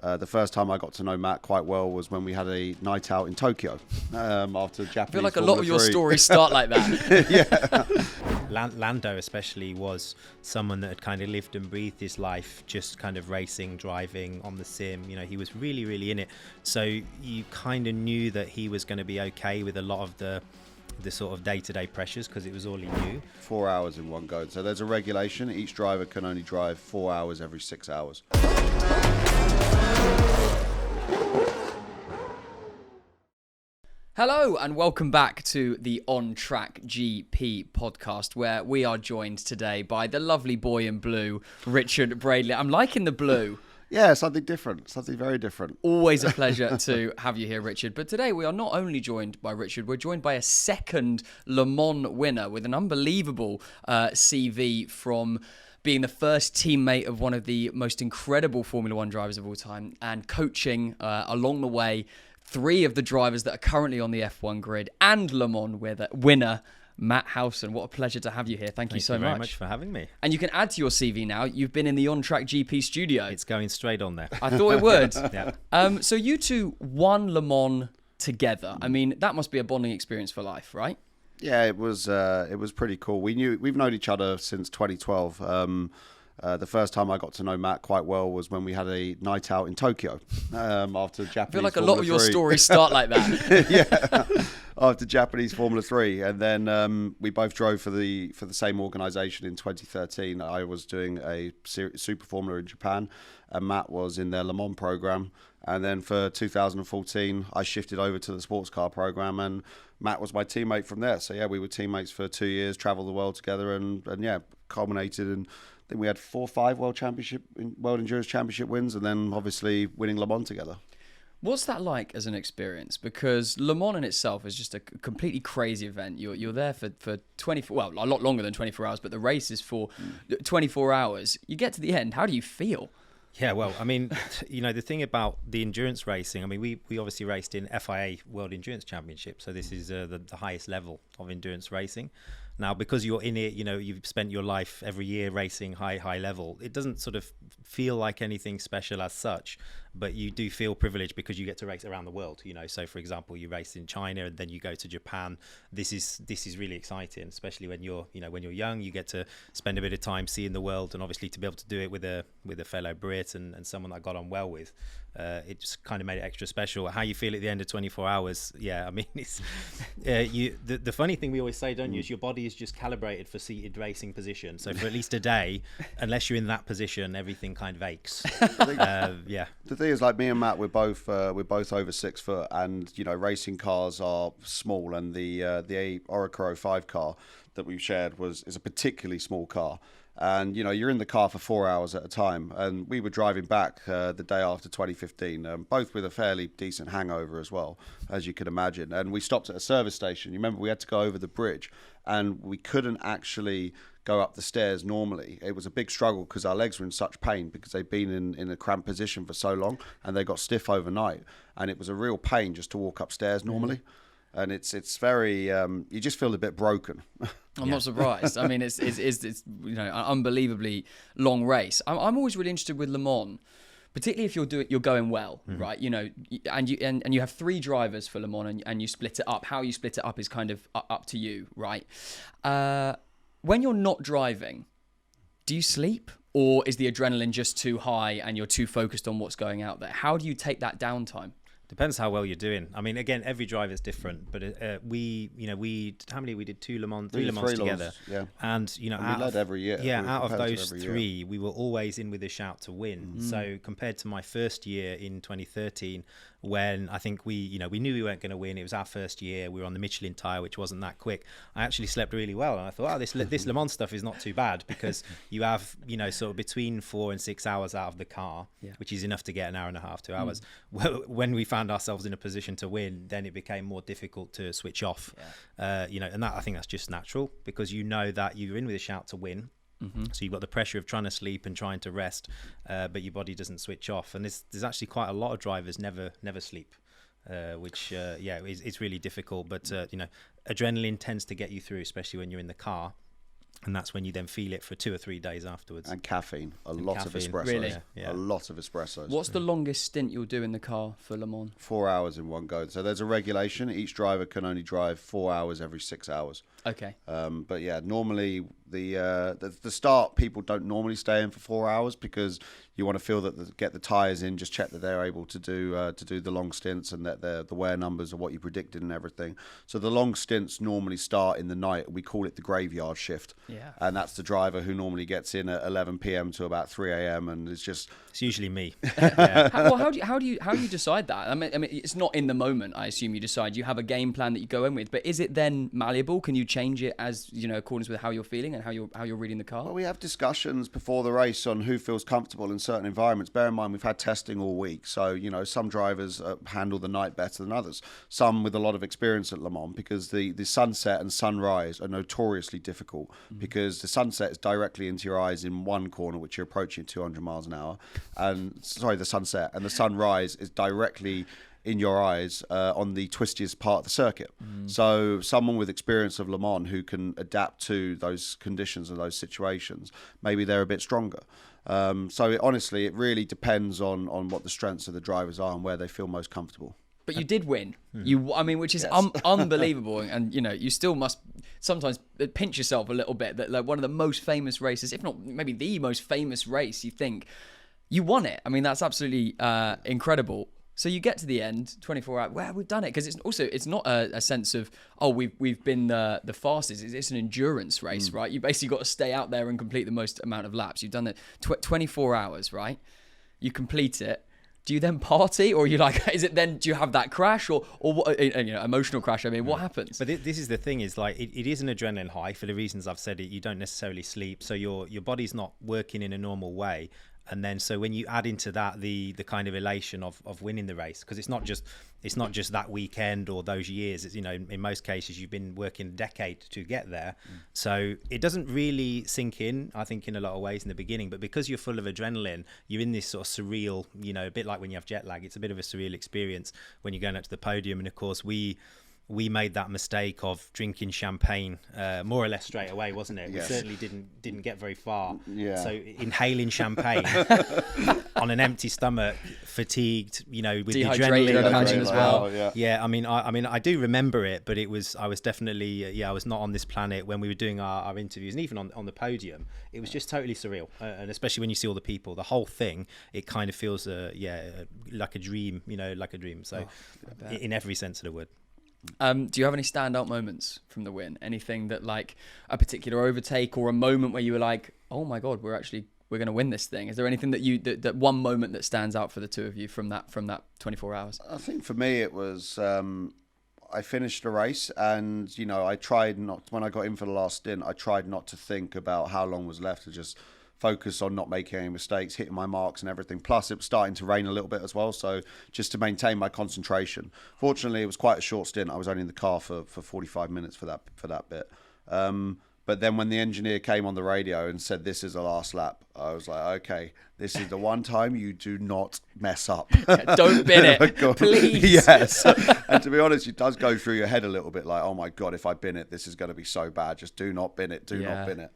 The first time I got to know Matt quite well was when we had a night out in Tokyo after Japanese. I feel like Formula a lot of your 3. stories start like that. Yeah. Lando especially was someone that had kind of lived and breathed his life just kind of racing, driving on the sim. You know, he was really, really in it. So you kind of knew that he was going to be okay with a lot of the sort of day-to-day pressures because it was all he knew. 4 hours in one go. So there's a regulation. Each driver can only drive 4 hours every 6 hours. Hello and welcome back to the On Track GP podcast, where we are joined today by the lovely boy in blue, Richard Braidley. I'm liking the blue. Yeah, something different, something very different. Always a pleasure to have you here, Richard. But today we are not only joined by Richard, we're joined by a second Le Mans winner with an unbelievable CV from being the first teammate of one of the most incredible Formula One drivers of all time and coaching along the way three of the drivers that are currently on the F1 grid and Le Mans winner, Matt Howson. What a pleasure to have you here. Thank you so much. Thank you very much for having me. And you can add to your CV now. You've been in the On Track GP studio. It's going straight on there. I thought it would. Yeah. So you two won Le Mans together. I mean, that must be a bonding experience for life, right? Yeah, it was pretty cool. We've known each other since 2012. The first time I got to know Matt quite well was when we had a night out in Tokyo after Japanese. I feel like Formula a lot of your 3. stories start like that. Yeah, after Japanese Formula 3, and then we both drove for the same organisation in 2013. I was doing a Super Formula in Japan, and Matt was in their Le Mans program. And then for 2014, I shifted over to the sports car program, and Matt was my teammate from there. So yeah, we were teammates for 2 years, travelled the world together, and yeah, culminated in. I think we had 4 or 5 World Endurance Championship wins, and then obviously winning Le Mans together. What's that like as an experience? Because Le Mans in itself is just a completely crazy event. You're there for 24, well, a lot longer than 24 hours, but the race is for 24 hours. You get to the end. How do you feel? Yeah, well, I mean, you know, the thing about the endurance racing, I mean, we obviously raced in FIA World Endurance Championship, so this is the highest level of endurance racing. Now, because you're in it, you know, you've spent your life every year racing high level. It doesn't sort of feel like anything special as such, but you do feel privileged because you get to race around the world, you know. So, for example, you race in China and then you go to Japan. This is really exciting, especially when you're young. You get to spend a bit of time seeing the world, and obviously to be able to do it with a fellow Brit and someone that I got on well with. It just kind of made it extra special. How you feel at the end of 24 hours, yeah, I mean, it's the funny thing we always say, don't you, is your body is just calibrated for seated racing position. So for at least a day, unless you're in that position, everything kind of aches. Yeah. The thing is, like me and Matt, we're both over 6 foot, and you know, racing cars are small, and the Oracle 05 car that we've shared is a particularly small car. And you know, you're in the car for 4 hours at a time, and we were driving back the day after 2015, both with a fairly decent hangover as well, as you can imagine. And we stopped at a service station. You remember, we had to go over the bridge, and we couldn't actually go up the stairs normally. It was a big struggle because our legs were in such pain because they'd been in a cramped position for so long, and they got stiff overnight, and it was a real pain just to walk upstairs normally. And it's very you just feel a bit broken. I'm not surprised. I mean, it's you know, an unbelievably long race. I'm always really interested with Le Mans, particularly if you're going well, right? You know, and you have 3 drivers for Le Mans, and you split it up. How you split it up is kind of up to you, right? When you're not driving, do you sleep, or is the adrenaline just too high and you're too focused on what's going out there? How do you take that downtime? Depends how well you're doing. I mean, again, every driver is different, but we did 2 Le Mans, 3 Le Mans together. Yeah. And, you know, and we led every year. Yeah, out of those 3, we were always in with a shout to win. So compared to my first year in 2013, when I think we knew we weren't going to win. It was our first year. We were on the Michelin tyre, which wasn't that quick. I actually slept really well, and I thought, this Le Mans stuff is not too bad, because you have, you know, sort of between 4 and 6 hours out of the car, which is enough to get an hour and a half, 2 hours. When we found ourselves in a position to win, then it became more difficult to switch off. You know, and that, I think that's just natural, because you know that you're in with a shout to win. So you've got the pressure of trying to sleep and trying to rest, but your body doesn't switch off. And there's actually quite a lot of drivers never sleep, which it's really difficult. But you know, adrenaline tends to get you through, especially when you're in the car. And that's when you then feel it for 2 or 3 days afterwards. And caffeine, a lot of espressos. Really? A lot of espressos. What's the longest stint you'll do in the car for Le Mans? 4 hours in one go. So there's a regulation. Each driver can only drive 4 hours every 6 hours. Okay. But yeah, normally the start, people don't normally stay in for 4 hours because you want to feel that get the tyres in, just check that they're able to do the long stints and that the wear numbers are what you predicted and everything. So the long stints normally start in the night. We call it the graveyard shift. Yeah. And that's the driver who normally gets in at 11 p.m. to about 3 a.m. and it's just... It's usually me. How do you decide that? I mean, it's not in the moment. I assume you decide. You have a game plan that you go in with, but is it then malleable? Can you change it as accordance with how you're feeling and how you're reading the car? Well, we have discussions before the race on who feels comfortable in certain environments. Bear in mind, we've had testing all week, so some drivers handle the night better than others. Some with a lot of experience at Le Mans, because the sunset and sunrise are notoriously difficult because the sunset is directly into your eyes in one corner, which you're approaching 200 miles an hour. The sunset, and the sunrise is directly in your eyes on the twistiest part of the circuit. So someone with experience of Le Mans who can adapt to those conditions and those situations, maybe they're a bit stronger. Honestly, it really depends on what the strengths of the drivers are and where they feel most comfortable. But you did win. Which is unbelievable, and you still must sometimes pinch yourself a little bit that like one of the most famous races, if not maybe the most famous race, you think you won it. I mean, that's absolutely incredible. So you get to the end, 24 hours. Well, we've done it, because it's not a sense of we've been the fastest. It's an endurance race, right? You basically got to stay out there and complete the most amount of laps. You've done it 24 hours, right? You complete it. Do you then party, or are you like? Is it then? Do you have that crash, or what? Emotional crash. I mean, what happens? But this is the thing: is like it is an adrenaline high for the reasons I've said. You don't necessarily sleep, so your body's not working in a normal way. And then so when you add into that the kind of elation of winning the race, because it's not just that weekend or those years. It's, in most cases you've been working a decade to get there. So it doesn't really sink in, I think, in a lot of ways in the beginning. But because you're full of adrenaline, you're in this sort of surreal, a bit like when you have jet lag. It's a bit of a surreal experience when you're going up to the podium. And of course we made that mistake of drinking champagne more or less straight away, wasn't it? Yes. We certainly didn't get very far. Yeah. So inhaling champagne on an empty stomach, fatigued, with dehydrated, the I imagine, as well. Yeah. I mean, I do remember it, but I was definitely, I was not on this planet when we were doing our interviews, and even on the podium, it was just totally surreal. And especially when you see all the people, the whole thing, it kind of feels, like a dream, like a dream. So in every sense of the word. Do you have any standout moments from the win? Anything that, like, a particular overtake or a moment where you were like, oh my God, we're going to win this thing? Is there anything that one moment that stands out for the two of you from that 24 hours? I think for me it was, I finished the race and, I tried not, when I got in for the last stint, I tried not to think about how long was left, to just focus on not making any mistakes, hitting my marks and everything. Plus it was starting to rain a little bit as well, so just to maintain my concentration. Fortunately, it was quite a short stint. I was only in the car for 45 minutes for that bit. But then when the engineer came on the radio and said, this is the last lap, I was like, okay, this is the one time you do not mess up. Don't bin it, please. Yes. And to be honest, it does go through your head a little bit like, oh my God, if I bin it, this is going to be so bad. Just do not bin it. Do not bin it.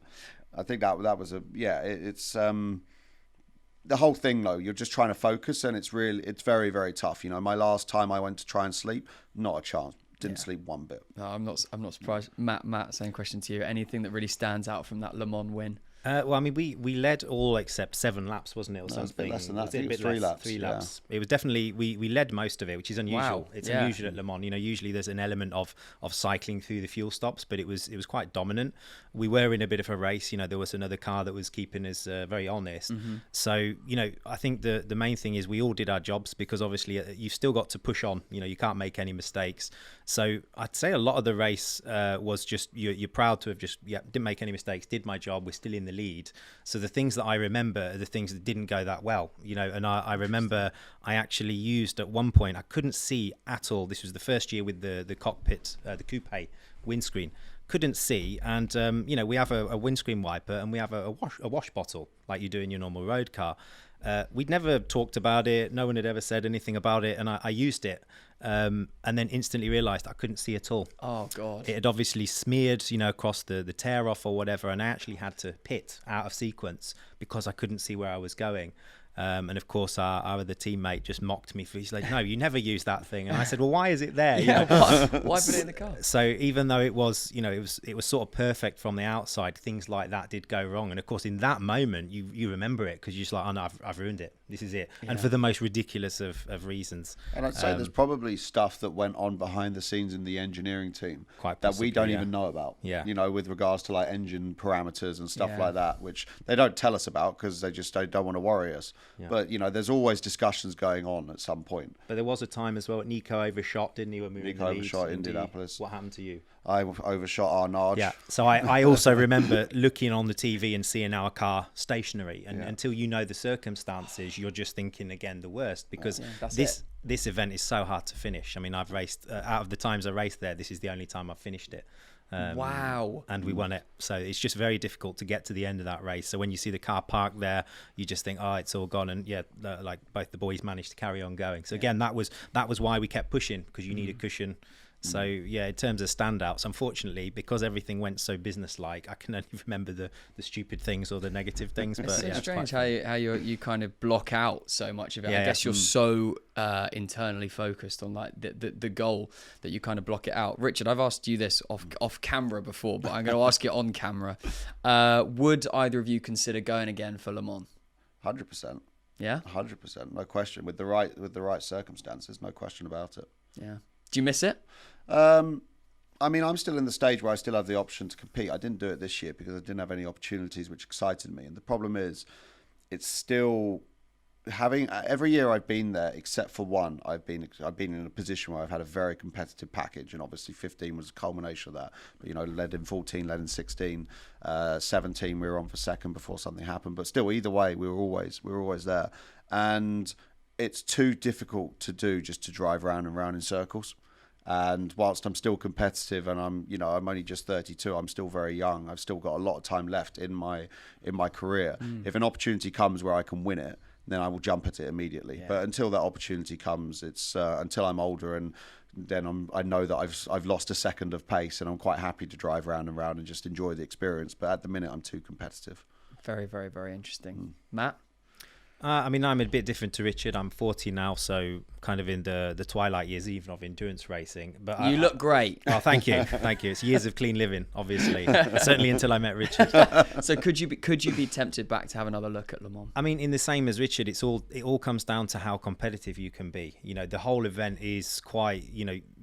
I think that was it's the whole thing though. You're just trying to focus, and it's very, very tough. My last time I went to try and sleep, not a chance. Didn't sleep one bit. No, I'm not surprised. Matt, same question to you. Anything that really stands out from that Le Mans win? Well, I mean, we led all except 7 laps, wasn't it, or something? It was a bit less than that. I think it was 3 laps. 3 laps. It was definitely we led most of it, which is unusual. Wow. It's unusual at Le Mans. Usually there's an element of cycling through the fuel stops, but it was quite dominant. We were in a bit of a race. There was another car that was keeping us very honest. Mm-hmm. So I think the main thing is we all did our jobs, because obviously you've still got to push on. You can't make any mistakes. So I'd say a lot of the race was just you're proud to have just didn't make any mistakes, did my job, we're still in the lead. So the things that I remember are the things that didn't go that well, and I remember I actually used at one point, I couldn't see at all. This was the first year with the cockpit, the coupe windscreen, couldn't see. And, we have a windscreen wiper, and we have a wash bottle like you do in your normal road car. We'd never talked about it. No one had ever said anything about it, and I used it, and then instantly realised I couldn't see at all. Oh God! It had obviously smeared, across the tear off or whatever, and I actually had to pit out of sequence because I couldn't see where I was going. And of course, our other teammate just mocked me for. He's like, "No, you never use that thing." And I said, "Well, why is it there?" Why put it in the car? So even though it was, it was sort of perfect from the outside, things like that did go wrong. And of course, in that moment, you remember it because you're just like, "Oh no, I've ruined it. This is it." And for the most ridiculous of reasons. And I'd say there's probably stuff that went on behind the scenes in the engineering team that we don't even know about. Yeah. With regards to like engine parameters and stuff like that, which they don't tell us about because they just don't want to worry us. Yeah. But there's always discussions going on at some point. But there was a time as well. Nico overshot, didn't he? When we were Nico overshot Indianapolis. What happened to you? I overshot our Narge. Yeah. So I also remember looking on the TV and seeing our car stationary, and until you know the circumstances, you're just thinking again the worst because this event is so hard to finish. I mean, I've raced out of the times I raced there. This is the only time I've finished it. Wow. And we won it. So it's just very difficult to get to the end of that race. So when you see the car parked there, you just think, oh, it's all gone. And like both the boys managed to carry on going. So again, that was why we kept pushing, because you need a cushion. So in terms of standouts, unfortunately, because everything went so business-like, I can only remember the stupid things or the negative things. But it's strange how you kind of block out so much of it. I guess you're so internally focused on like the goal that you kind of block it out. Richard, I've asked you this off camera before, but I'm going to ask it on camera. Would either of you consider going again for Le Mans? 100%. Yeah, 100%, no question. With the right circumstances, no question about it. Yeah. Do you miss it? I mean, I'm still in the stage where I still have the option to compete. I didn't do it this year because I didn't have any opportunities which excited me. And the problem is, it's still having every year I've been there except for one. I've been in a position where I've had a very competitive package, and obviously 15 was a culmination of that. But led in 14, led in 16, 17 we were on for second before something happened. But still, either way, we were always there. And it's too difficult to do just to drive round and round in circles. And whilst I'm still competitive and I'm only just 32, I'm still very young. I've still got a lot of time left in my career. If an opportunity comes where I can win it, then I will jump at it immediately. But until that opportunity comes, it's until I'm older, and then I know that I've lost a second of pace, and I'm quite happy to drive round and round and just enjoy the experience. But at the minute, I'm too competitive. Very, very, very interesting. Matt? I mean, I'm a bit different to Richard. I'm 40 now, so kind of in the twilight years even of endurance racing. But you look great. Oh, thank you. It's years of clean living, obviously. Certainly until I met Richard. So could you be tempted back to have another look at Le Mans? I mean, in the same as Richard, it all comes down to how competitive you can be. The whole event is quite,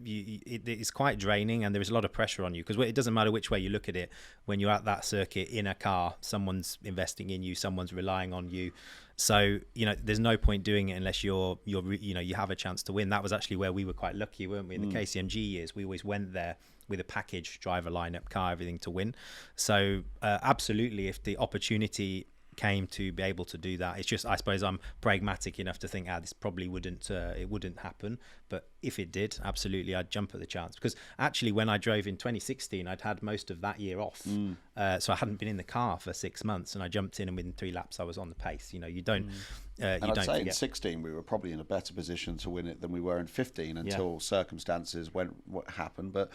it's quite draining, and there is a lot of pressure on you, because it doesn't matter which way you look at it. When you're at that circuit in a car, someone's investing in you, someone's relying on you. So there's no point doing it unless you have a chance to win. That was actually where we were quite lucky, weren't we? In the KCMG years, we always went there with a package, driver lineup, car, everything to win. So absolutely, if the opportunity came to be able to do that, it's just, I suppose I'm pragmatic enough to think this probably wouldn't happen. But if it did, absolutely, I'd jump at the chance, because actually when I drove in 2016, I'd had most of that year off, so I hadn't been in the car for 6 months, and I jumped in, and within 3 laps I was on the pace. You don't and I'd say in 16 we were probably in a better position to win it than we were in 15 until circumstances went what happened. But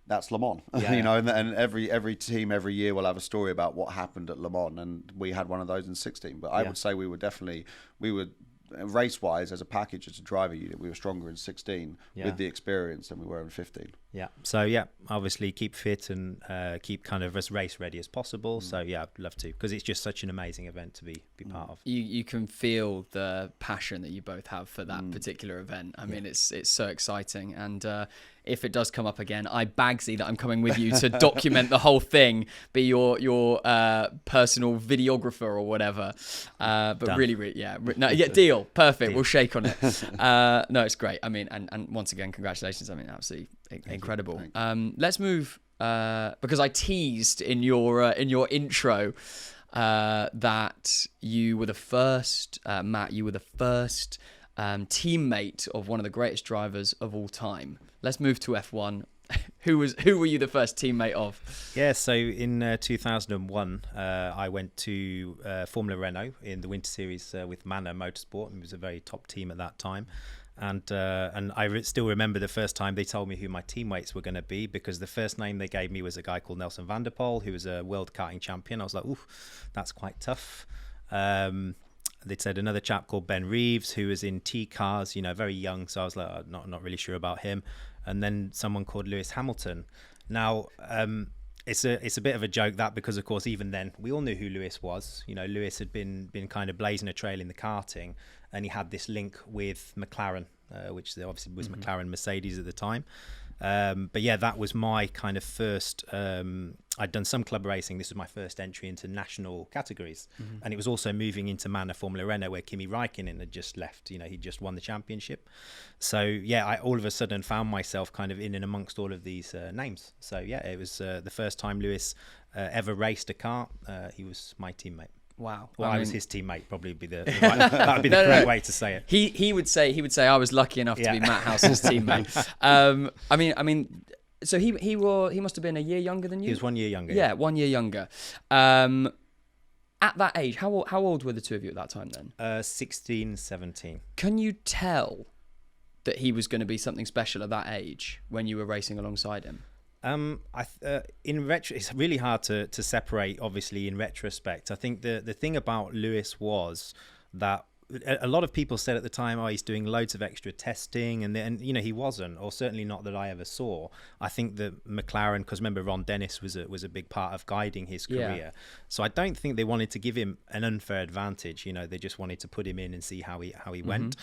that's Le Mans, and every team every year will have a story about what happened at Le Mans, and we had one of those in 16. But I would say we were race-wise as a package, as a driver unit, we were stronger in 16 with the experience than we were in 15. Yeah. So obviously keep fit and keep kind of as race ready as possible. So I'd love to, because it's just such an amazing event to be part of. You can feel the passion that you both have for that particular event. I mean, it's so exciting, and if it does come up again, I Bagsy that I'm coming with you to document the whole thing, be your personal videographer or whatever. But done. Really, deal. Perfect. Deal. We'll shake on it. No, it's great. I mean, and once again, congratulations. I mean, absolutely incredible. Let's move, because I teased in your intro that you were the first, Matt, you were the first teammate of one of the greatest drivers of all time. Let's move to F1. Who were you the first teammate of? Yeah, so in 2001, I went to Formula Renault in the Winter Series with Manor Motorsport. It was a very top team at that time. And I still remember the first time they told me who my teammates were going to be, because the first name they gave me was a guy called Nelson van der Poel, who was a world karting champion. I was like, ooh, that's quite tough. They'd said another chap called Ben Reeves, who was in T cars, very young. So I was like, not really sure about him. And then someone called Lewis Hamilton. Now, it's a bit of a joke that, because of course even then we all knew who Lewis was. Lewis had been kind of blazing a trail in the karting, and he had this link with McLaren, which obviously was McLaren Mercedes at the time. But yeah, that was my kind of first. I'd done some club racing. This was my first entry into national categories, and it was also moving into Manor Formula Renault, where Kimi Räikkönen had just left. He just won the championship. So yeah, I all of a sudden found myself kind of in and amongst all of these names. So yeah, it was the first time Lewis ever raced a car. He was my teammate. Wow. Well, I was his teammate. Probably be the right, that would be the correct way to say it. He would say I was lucky enough to be Matt Howson's teammate. I mean, so he must have been a year younger than you. He was 1 year younger. Yeah, 1 year younger. At that age, how old were the two of you at that time then? 16, 17. Can you tell that he was going to be something special at that age when you were racing alongside him? It's really hard to separate, obviously, in retrospect. I think the thing about Lewis was that a lot of people said at the time, he's doing loads of extra testing, and he wasn't, or certainly not that I ever saw. I think that McLaren, because remember Ron Dennis was a big part of guiding his career. Yeah. So I don't think they wanted to give him an unfair advantage. They just wanted to put him in and see how he went.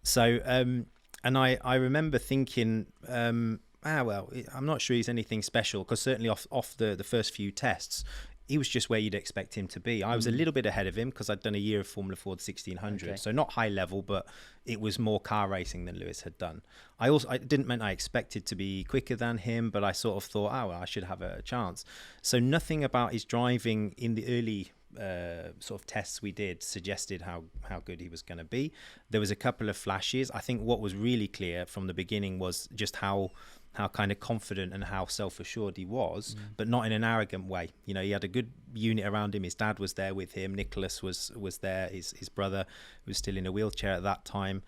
So and I remember thinking, well, I'm not sure he's anything special, because certainly off the first few tests, he was just where you'd expect him to be. I was a little bit ahead of him because I'd done a year of Formula Ford 1600, okay. So not high level, but it was more car racing than Lewis had done. I didn't mean I expected to be quicker than him, but I sort of thought, well, I should have a chance. So nothing about his driving in the early sort of tests we did suggested how good he was going to be. There was a couple of flashes. I think what was really clear from the beginning was just how kind of confident and how self-assured he was, but not in an arrogant way. He had a good unit around him. His dad was there with him. Nicolas was there, his brother, who was still in a wheelchair at that time.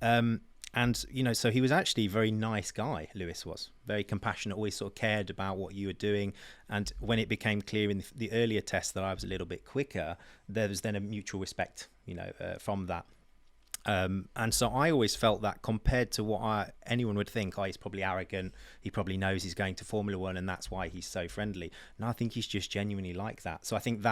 And, so he was actually a very nice guy, Lewis was. Very compassionate, always sort of cared about what you were doing. And when it became clear in the earlier tests that I was a little bit quicker, there was then a mutual respect, from that. And so I always felt that, compared to what anyone would think, he's probably arrogant, he probably knows he's going to Formula One and that's why he's so friendly. No, I think he's just genuinely like that. So I think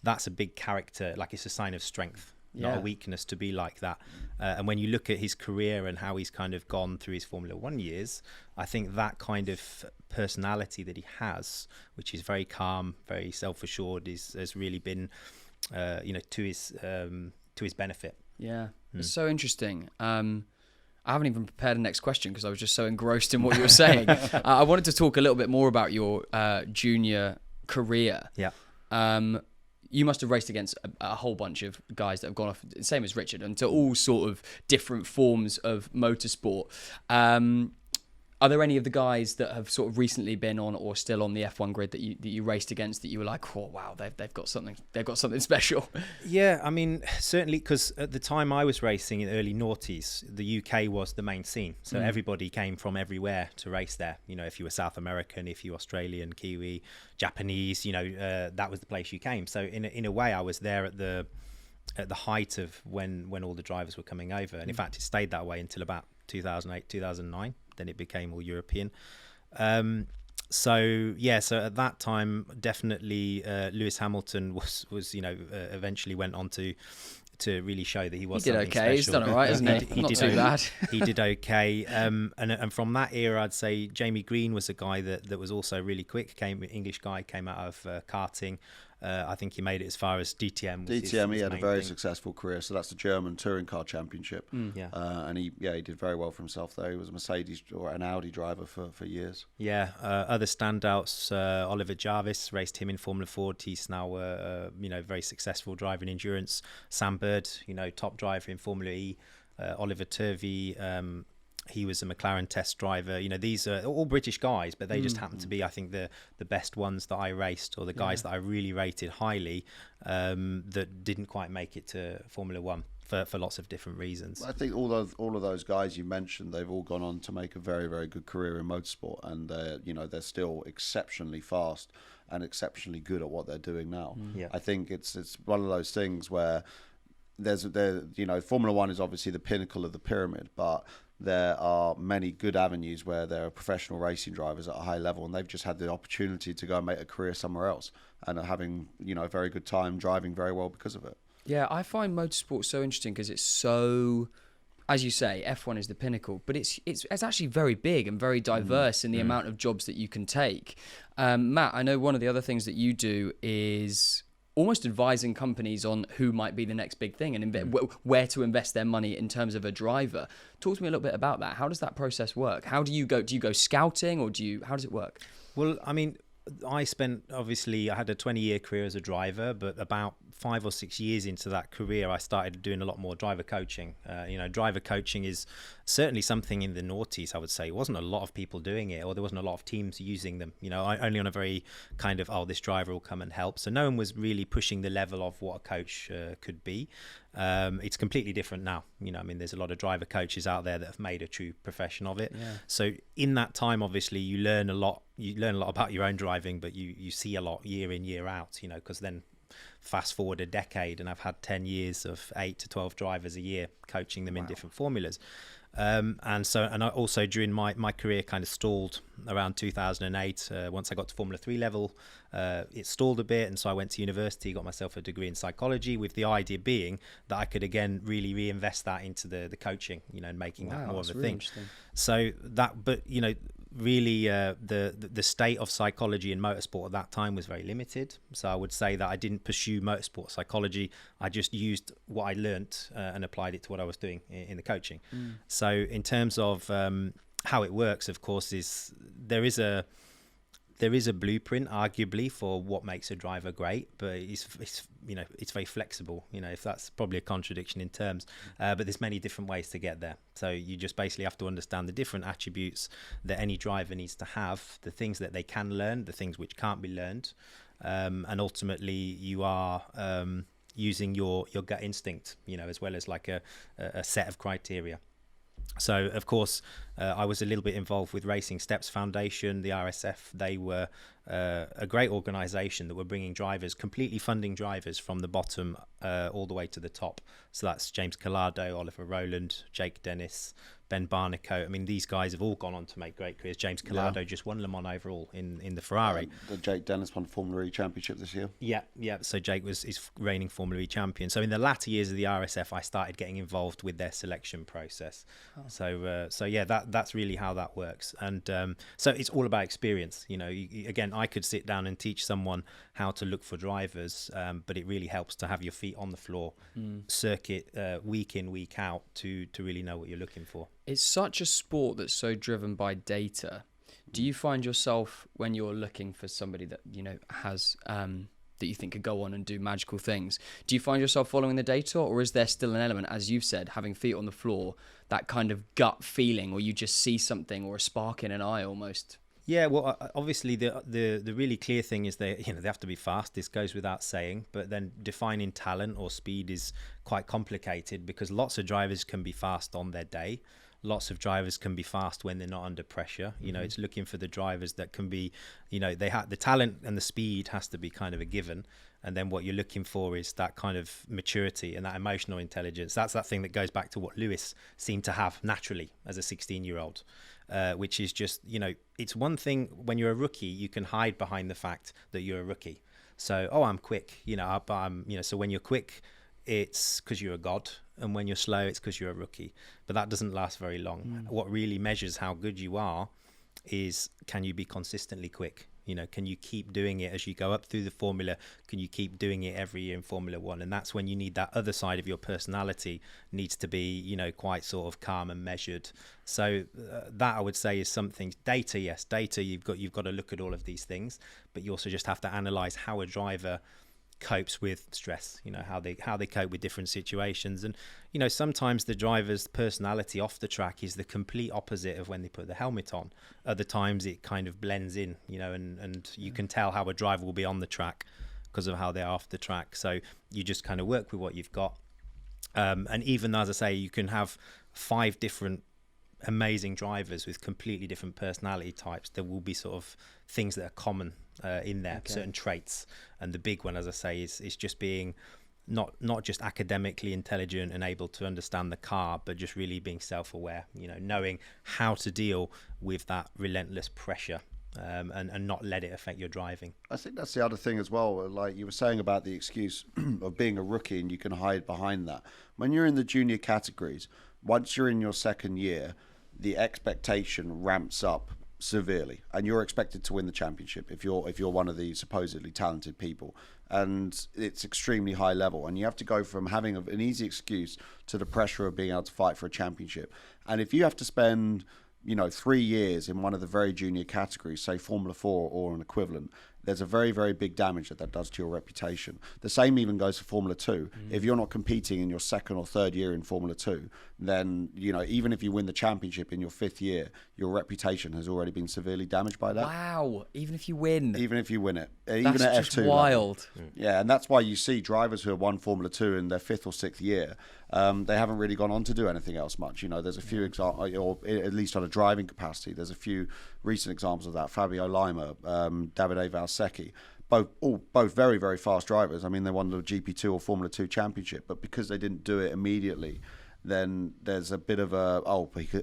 that's a big character, like it's a sign of strength, not a weakness to be like that. And when you look at his career and how he's kind of gone through his Formula One years, I think that kind of personality that he has, which is very calm, very self-assured, has really been, to his benefit. Yeah, it's so interesting. I haven't even prepared the next question because I was just so engrossed in what you were saying. I wanted to talk a little bit more about your junior career. Yeah. You must have raced against a whole bunch of guys that have gone off, same as Richard, into all sort of different forms of motorsport. Are there any of the guys that have sort of recently been on or still on the F1 grid that you raced against that you were like, oh wow, they've got something special? Yeah, I mean, certainly, because at the time I was racing in the early noughties, the UK was the main scene, so everybody came from everywhere to race there. If you were South American, if you were Australian, Kiwi, Japanese, that was the place you came. So in a way, I was there at the height of when all the drivers were coming over, and in fact, it stayed that way until about 2008, 2009. Then it became all European. So at that time, definitely Lewis Hamilton was eventually went on to really show that he was. He did okay. Special. He's done all right, hasn't he? Not too bad. He did okay. And from that era, I'd say Jamie Green was a guy that was also really quick. English guy, came out of karting. I think he made it as far as DTM. DTM, he had a very successful career. So that's the German touring car championship. And he did very well for himself there. He was a Mercedes or an Audi driver for years. Yeah, other standouts, Oliver Jarvis, raced him in Formula Ford. He's now very successful driver in endurance. Sam Bird, top driver in Formula E. Oliver Turvey, he was a McLaren test driver. You know, these are all British guys, but they just happen to be, I think, the best ones that I raced, or the guys that I really rated highly, that didn't quite make it to Formula One for lots of different reasons. I think all of those guys you mentioned, they've all gone on to make a very, very good career in motorsport, and they're still exceptionally fast and exceptionally good at what they're doing now. Yeah. I think it's one of those things where Formula One is obviously the pinnacle of the pyramid, but there are many good avenues where there are professional racing drivers at a high level, and they've just had the opportunity to go and make a career somewhere else, and are having a very good time driving very well because of it. Yeah, I find motorsport so interesting because it's so, as you say, F1 is the pinnacle, but it's actually very big and very diverse in the amount of jobs that you can take. Matt, I know one of the other things that you do is almost advising companies on who might be the next big thing and where to invest their money in terms of a driver. Talk to me a little bit about that. How does that process work? How do you go? Do you go scouting, or how does it work? Well, I mean, I had a 20-year career as a driver, but about 5 or 6 years into that career, I started doing a lot more driver coaching. Driver coaching is certainly something in the noughties, I would say. It wasn't a lot of people doing it, or there wasn't a lot of teams using them. Only on a very kind of, this driver will come and help. So no one was really pushing the level of what a coach could be. It's completely different now. There's a lot of driver coaches out there that have made a true profession of it. Yeah. So in that time, obviously, you learn a lot. You learn a lot about your own driving, but you see a lot year in, year out, because then fast forward a decade and I've had 10 years of 8 to 12 drivers a year coaching them in different formulas. And I also during my career kind of stalled around 2008. Once I got to Formula 3 level, it stalled a bit, and so I went to university, got myself a degree in psychology, with the idea being that I could again really reinvest that into the coaching, and making that more of a thing. So that, but really the state of psychology in motorsport at that time was very limited. So I would say that I didn't pursue motorsport psychology. I just used what I learnt and applied it to what I was doing in the coaching. So in terms of how it works, of course, is there is a blueprint arguably for what makes a driver great, but it's very flexible. If that's probably a contradiction in terms, but there's many different ways to get there. So you just basically have to understand the different attributes that any driver needs to have, the things that they can learn, the things which can't be learned, and ultimately you are using your gut instinct, as well as like a set of criteria. So, of course, I was a little bit involved with Racing Steps Foundation, the RSF. They were a great organisation that were bringing drivers, completely funding drivers from the bottom all the way to the top. So that's James Collado, Oliver Rowland, Jake Dennis, Ben Barnicoat. I mean, these guys have all gone on to make great careers. James Collado just won Le Mans overall in the Ferrari. Jake Dennis won Formula E Championship this year. Yeah. So Jake is reigning Formula E champion. So in the latter years of the RSF, I started getting involved with their selection process. So that's really how that works. And so it's all about experience. Again, I could sit down and teach someone how to look for drivers, but it really helps to have your feet on the floor, circuit week in, week out to really know what you're looking for. It's such a sport that's so driven by data. Do you find yourself, when you're looking for somebody that has that you think could go on and do magical things, do you find yourself following the data, or is there still an element, as you've said, having feet on the floor, that kind of gut feeling, or you just see something or a spark in an eye almost? Yeah, well, obviously the really clear thing is they have to be fast. This goes without saying. But then defining talent or speed is quite complicated, because lots of drivers can be fast on their day. Lots of drivers can be fast when they're not under pressure. It's looking for the drivers that can be, they have the talent and the speed has to be kind of a given. And then what you're looking for is that kind of maturity and that emotional intelligence. That's that thing that goes back to what Lewis seemed to have naturally as a 16-year-old, which is just, it's one thing when you're a rookie, you can hide behind the fact that you're a rookie. So, I'm quick, so when you're quick, it's because you're a god. And when you're slow, it's because you're a rookie. But that doesn't last very long. What really measures how good you are is, can you be consistently quick? Can you keep doing it as you go up through the formula? Can you keep doing it every year in Formula One? And that's when you need that other side of your personality needs to be, quite sort of calm and measured. So that I would say is something. Data, you've got to look at all of these things, but you also just have to analyze how a driver copes with stress, how they cope with different situations. And sometimes the driver's personality off the track is the complete opposite of when they put the helmet on. Other times it kind of blends in, and you can tell how a driver will be on the track because of how they're off the track. So you just kind of work with what you've got. And even, as I say, you can have 5 different amazing drivers with completely different personality types. There will be sort of things that are common in there, certain traits. And the big one, as I say, is just being not just academically intelligent and able to understand the car, but just really being self-aware, knowing how to deal with that relentless pressure. And not let it affect your driving. I think that's the other thing as well. Like you were saying about the excuse of being a rookie and you can hide behind that. When you're in the junior categories, once you're in your second year, the expectation ramps up severely and you're expected to win the championship if you're one of the supposedly talented people, and it's extremely high level, and you have to go from having an easy excuse to the pressure of being able to fight for a championship. And if you have to spend 3 years in one of the very junior categories, say Formula 4 or an equivalent, there's a very, very big damage that does to your reputation. The same even goes for Formula 2. If you're not competing in your second or third year in Formula 2, then, even if you win the championship in your 5th year, your reputation has already been severely damaged by that. Wow. Even if you win. Even if you win it. That's even at just F2 wild. Yeah, and that's why you see drivers who have won Formula 2 in their 5th or 6th year, they haven't really gone on to do anything else much. There's a few examples, or at least on a driving capacity, there's a few recent examples of that. Fabio Lima, Davide Valsecchi, both very, very fast drivers. I mean, they won the GP2 or Formula 2 championship, but because they didn't do it immediately, then there's a bit of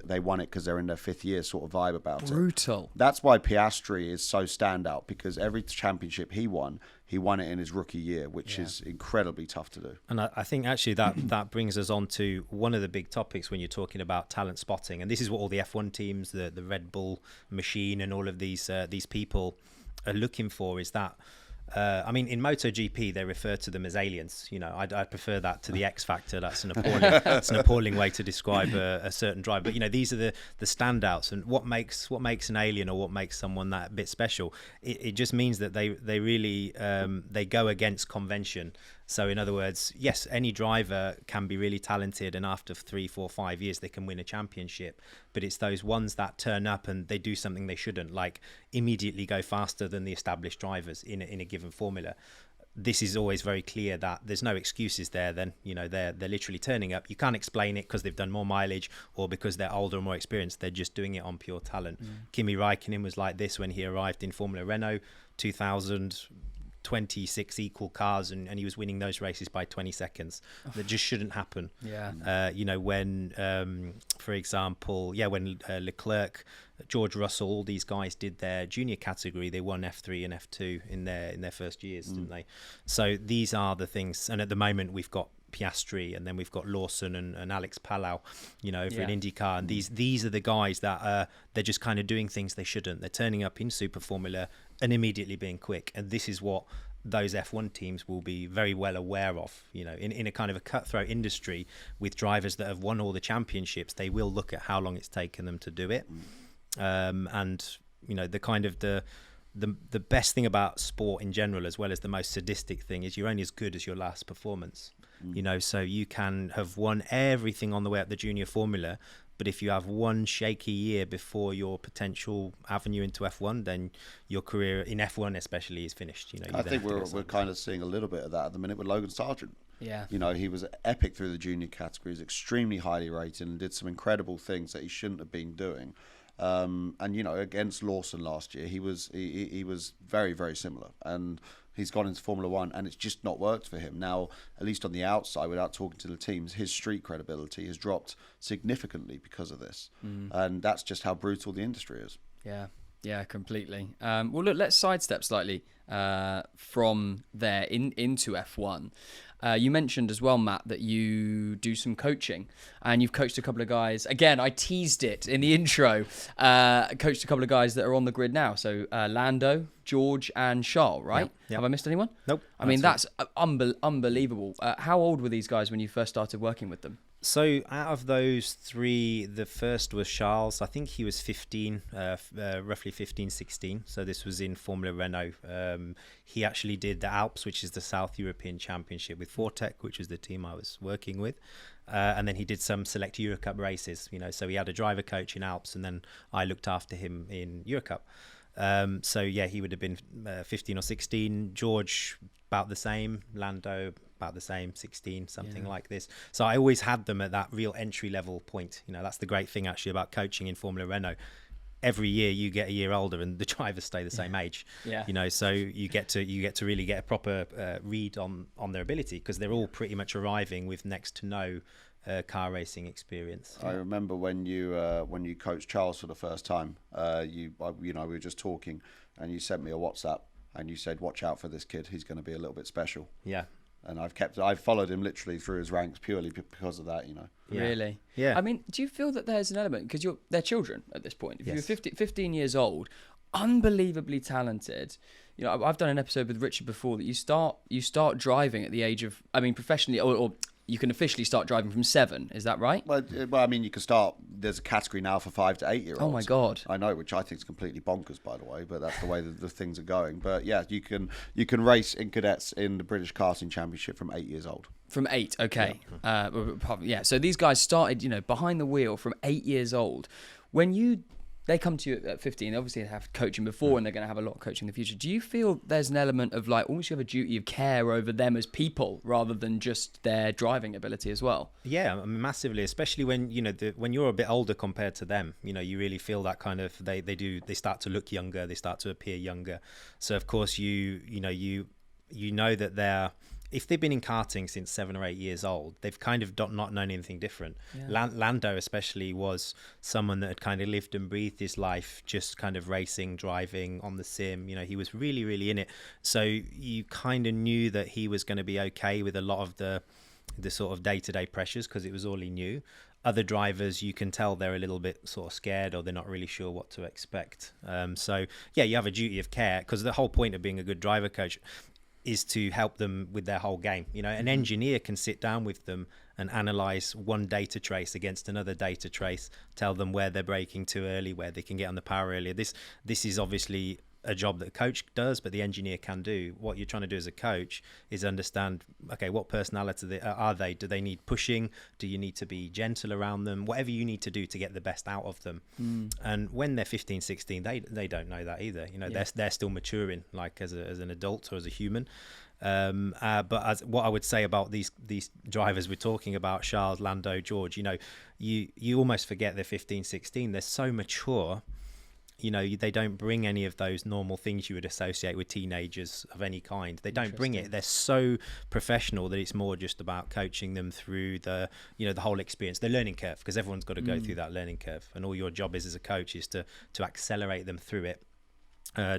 they won it because they're in their 5th year sort of vibe about it. Brutal. That's why Piastri is so standout, because every championship he won it in his rookie year, which is incredibly tough to do. And I think actually that brings us on to one of the big topics when you're talking about talent spotting. And this is what all the F1 teams, the Red Bull machine and all of these people are looking for, is that in MotoGP they refer to them as aliens. I prefer that to the X Factor. That's an appalling way to describe a certain driver. But these are the standouts, and what makes an alien, or what makes someone that bit special. It just means that they really they go against convention. So in other words, yes, any driver can be really talented, and after 3, 4, 5 years they can win a championship. But it's those ones that turn up and they do something they shouldn't, like immediately go faster than the established drivers in a given formula. This is always very clear that there's no excuses there. Then they're literally turning up. You can't explain it because they've done more mileage or because they're older and more experienced. They're just doing it on pure talent. Kimi Räikkönen was like this when he arrived in Formula Renault 2000. 26 equal cars, and he was winning those races by 20 seconds. That just shouldn't happen. When for example, when Leclerc, George Russell, all these guys did their junior category, they won F3 and F2 in their first years, didn't they? So these are the things. And at the moment we've got Piastri, and then we've got Lawson and Alex Palou, over in IndyCar, and these are the guys that they're just kind of doing things they shouldn't. They're turning up in Super Formula and immediately being quick, and this is what those F1 teams will be very well aware of. In a kind of a cutthroat industry with drivers that have won all the championships, they will look at how long it's taken them to do it. And the kind of the best thing about sport in general, as well as the most sadistic thing, is you're only as good as your last performance. So you can have won everything on the way up the junior formula, but if you have one shaky year before your potential avenue into F1, then your career in F1 especially is finished. I think we're kind of seeing a little bit of that at the minute with Logan Sargent. Yeah. He was epic through the junior categories, extremely highly rated, and did some incredible things that he shouldn't have been doing. And against Lawson last year, he was very, very similar, and he's gone into Formula 1 and it's just not worked for him. Now, at least on the outside, without talking to the teams, his street credibility has dropped significantly because of this. And that's just how brutal the industry is. Yeah, completely. Well, look, let's sidestep slightly from there into F1. You mentioned as well, Matt, that you do some coaching, and you've coached a couple of guys. Again, I teased it in the intro. Coached a couple of guys that are on the grid now. So Lando, George, and Charles, right? Yep. Have I missed anyone? Nope. I mean, that's unbelievable. How old were these guys when you first started working with them? So out of those three, the first was Charles. I think he was 15, roughly 15, 16. So this was in Formula Renault. He actually did the Alps, which is the South European Championship with Fortec, which was the team I was working with. And then he did some select Eurocup races, so he had a driver coach in Alps, and then I looked after him in Eurocup. So yeah, he would have been 15 or 16. George, about the same. Lando, about the same, 16, something like this. So I always had them at that real entry level point. That's the great thing actually about coaching in Formula Renault. Every year you get a year older and the drivers stay the same age. So you get to really get a proper read on their ability, because they're all pretty much arriving with next to no car racing experience. I remember when you coached Charles for the first time, we were just talking and you sent me a WhatsApp and you said, watch out for this kid, he's going to be a little bit special. Yeah. And I've followed him literally through his ranks purely because of that, Yeah. Really? Yeah. I mean, do you feel that there's an element, because they're children at this point. If Yes. you're 15 years old, unbelievably talented. I've done an episode with Richard before that you start driving at the age of, professionally, or you can officially start driving from 7. Is that right? Well, you can start. There's a category now for 5 to 8 year olds. Oh my God! I know, which I think is completely bonkers, by the way. But that's the way that the things are going. But yeah, you can race in cadets in the British Karting Championship from 8 years old. From 8, okay. Yeah. So these guys started, behind the wheel from 8 years old. When they come to you at 15, obviously they have coaching before and they're going to have a lot of coaching in the future. Do you feel there's an element of almost you have a duty of care over them as people rather than just their driving ability as well? Yeah, massively, especially when, when you're a bit older compared to them, you really feel that kind of, they start to look younger, they start to appear younger. So of course you know that if they've been in karting since 7 or 8 years old, they've kind of not known anything different. Yeah. Lando especially was someone that had kind of lived and breathed his life just kind of racing, driving on the sim. He was really, really in it. So you kind of knew that he was going to be okay with a lot of the sort of day-to-day pressures, because it was all he knew. Other drivers, you can tell they're a little bit sort of scared, or they're not really sure what to expect. So yeah, you have a duty of care, because the whole point of being a good driver coach is to help them with their whole game. An engineer can sit down with them and analyze one data trace against another data trace, tell them where they're braking too early, where they can get on the power earlier. This is obviously a job that a coach does, but the engineer can do. What you're trying to do as a coach is understand, okay, what personality are they? Do they need pushing? Do you need to be gentle around them? Whatever you need to do to get the best out of them. And when they're 15, 16, they don't know that either. They're still maturing, like as an adult or as a human. But what I would say about these drivers we're talking about, Charles, Lando, George, you almost forget they're 15, 16. They're so mature. They don't bring any of those normal things you would associate with teenagers of any kind. They don't bring it. They're so professional that it's more just about coaching them through the whole experience, the learning curve, because everyone's got to go through that learning curve, and all your job is as a coach is to accelerate them through it,